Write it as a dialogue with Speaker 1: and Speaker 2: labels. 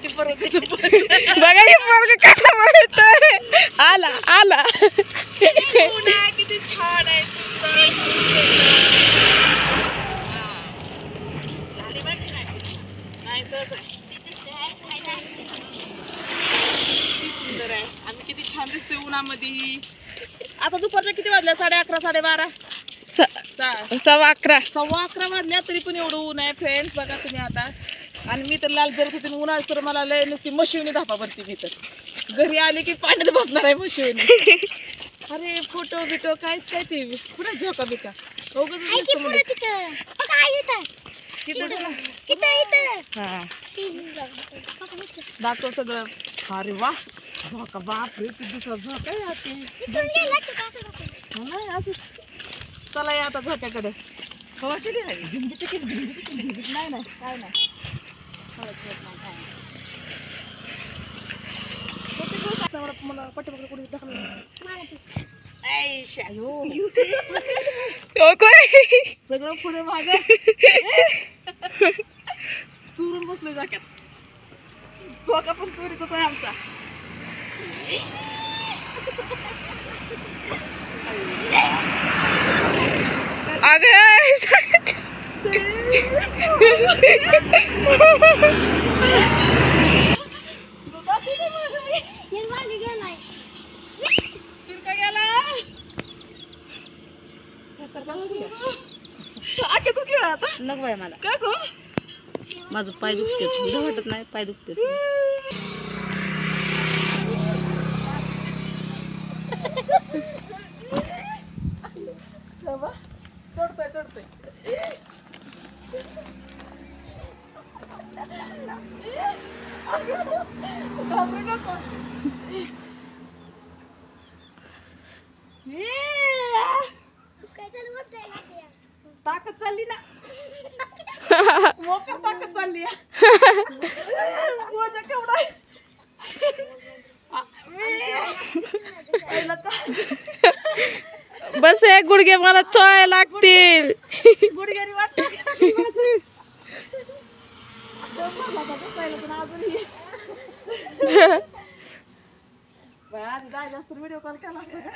Speaker 1: ती पोरग कसं
Speaker 2: बघा हे पोरग कसं म्हणतोय. आला आला.
Speaker 1: किती छान आहे सुंदर आहे. आम्ही किती छान दिसतोय उन्हामध्ये. आता दुपारच्या किती वाजल्या? 11:30 12:30
Speaker 2: 11:15.
Speaker 1: 11:15 वाजल्या तरी पण एवढं ऊन आहे फ्रेंड्स. बघा तुम्ही आता. आणि मी तर लाल जरत होते उन्हाळ तर मला लय नुसती मशिवणी धापा भरती. मी तर घरी आले की पाण्यात बसणार आहे मशिवणी. अरे फोटो बिटो काय काय ते पुढे झोका बिका दाखव सगळं. अरे वा झोका बापरे किती दिवसात झोका आहे. चला या आता झोक्याकडे. हवा किती नाही नाही नाही काय नाही. मला पट्टी कुठे दाखवलं सगळं पुढे माग चोरून बसलोय जाक्यात. झोका पण चोरीचाच आहे आमचा.
Speaker 2: नको बाय मला.
Speaker 1: काय गो
Speaker 2: माझं पाय दुखते. तुला वाटत नाही पाय दुखते.
Speaker 1: चढतोय चढतोय. ताकद चालली ना. मोकर ताकद चालली केवढा
Speaker 2: बस एक गुडघे मला चोळायला लागतील.
Speaker 1: गुडघ्यानी जास्त व्हिडिओ कॉल केला असता का.